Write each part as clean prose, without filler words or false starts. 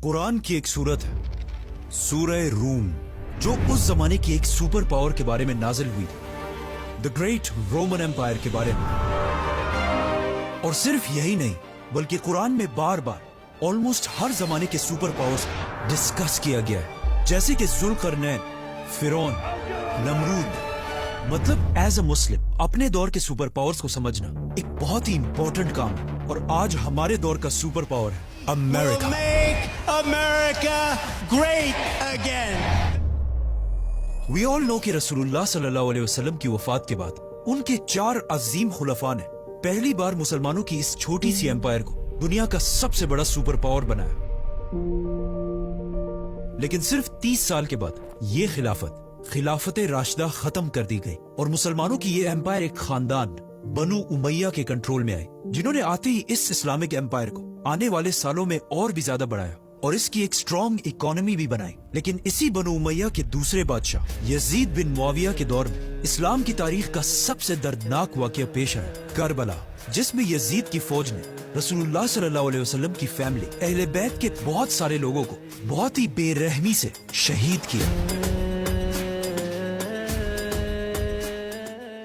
कुरान की एक सूरत है, सूरह रूम, जो उस जमाने की एक सुपर पावर के बारे में नाजिल हुई थी, द ग्रेट रोमन एम्पायर के बारे में। और सिर्फ यही नहीं, बल्कि कुरान में बार बार ऑलमोस्ट हर जमाने के सुपर पावर्स डिस्कस किया गया है, जैसे कि जुल्करनैन, फिरौन, नमरूद। मतलब एज अ मुस्लिम अपने दौर के सुपर पावर्स को समझना एक बहुत ही इंपॉर्टेंट काम है। और आज हमारे दौर का सुपर पावर है America. We'll make America great again. We all know कि रसूलुल्लाह सल्लल्लाहु अलैहि वसल्लम की वफात के बाद उनके 4 अजीम खुलफा ने पहली बार मुसलमानों की इस छोटी सी एम्पायर को दुनिया का सबसे बड़ा सुपर पावर बनाया। लेकिन सिर्फ 30 साल के बाद ये खिलाफत राशिदा खत्म कर दी गई और मुसलमानों की ये एम्पायर एक खानदान बनु उमैया के कंट्रोल में आई, जिन्होंने आते ही इस इस्लामिक एम्पायर को आने वाले सालों में और भी ज्यादा बढ़ाया और इसकी एक स्ट्रॉन्ग इकोनॉमी भी बनाई। लेकिन इसी बनु उमैया के दूसरे बादशाह यजीद बिन मुआविया के दौर में इस्लाम की तारीख का सबसे दर्दनाक वाकया पेश आया, करबला, जिसमें यजीद की फौज ने रसूलुल्लाह सल्लल्लाहु अलैहि वसल्लम की फैमिली अहले बैत के बहुत सारे लोगों को बहुत ही बेरहमी से शहीद किया।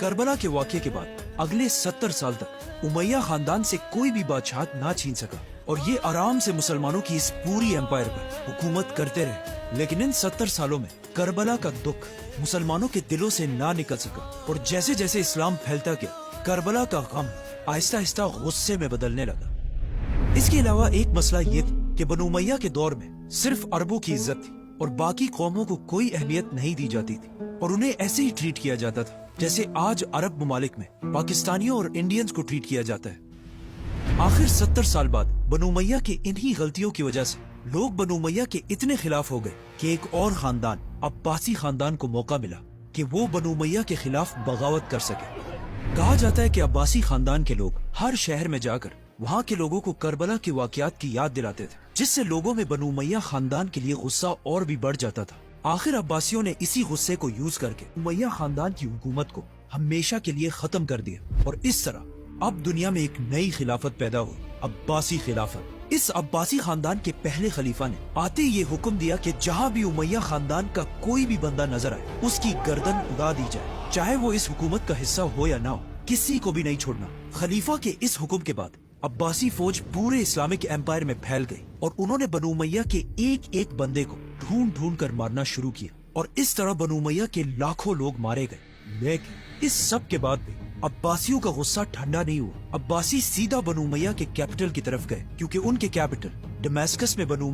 करबला के वाकये के बाद अगले 70 साल तक उमैया खानदान से कोई भी बादशाह ना छीन सका और ये आराम से मुसलमानों की इस पूरी एम्पायर पर हुकूमत करते रहे। लेकिन इन 70 सालों में करबला का दुख मुसलमानों के दिलों से ना निकल सका और जैसे जैसे इस्लाम फैलता गया, करबला का गम आहिस्ता आहिस्ता गुस्से में बदलने लगा। इसके अलावा एक मसला ये था कि बनु उमैया के दौर में सिर्फ अरबों की इज्जत थी और बाकी कौमों को कोई अहमियत नहीं दी जाती थी और उन्हें ऐसे ही ट्रीट किया जाता था जैसे आज अरब ममालिक में पाकिस्तानियों और इंडियंस को ट्रीट किया जाता है। आखिर 70 साल बाद बनु उमैया के इन्हीं गलतियों की वजह से लोग बनु उमैया के इतने खिलाफ हो गए कि एक और खानदान अब्बासी खानदान को मौका मिला कि वो बनु उमैया के खिलाफ बगावत कर सके। कहा जाता है कि अब्बासी खानदान के लोग हर शहर में जाकर वहाँ के लोगों को करबला के वाकयात की याद दिलाते थे, जिससे लोगों में बनु उमैया खानदान के लिए गुस्सा और भी बढ़ जाता था। आखिर अब्बासियों ने इसी गुस्से को यूज करके उमैया खानदान की हुकूमत को हमेशा के लिए खत्म कर दिया और इस तरह अब दुनिया में एक नई खिलाफत पैदा हुई, अब्बासी खिलाफत। इस अब्बासी खानदान के पहले खलीफा ने आते ये हुक्म दिया कि जहाँ भी उमैया खानदान का कोई भी बंदा नजर आए उसकी गर्दन उड़ा दी जाए, चाहे वो इस हुकूमत का हिस्सा हो या ना हो, किसी को भी नहीं छोड़ना। खलीफा के इस हुक्म के बाद अब्बासी फौज पूरे इस्लामिक एम्पायर में फैल गई और उन्होंने बनु उमैया के एक एक बंदे को ढूंढ ढूंढ कर मारना शुरू किया और इस तरह बनु उमैया के लाखों लोग मारे गए। लेकिन इस सब के बाद भी अब्बासियों का गुस्सा ठंडा नहीं हुआ। अब्बासी सीधा बनु उमैया के कैपिटल की तरफ गए क्योंकि उनके कैपिटल दमास्कस में बनु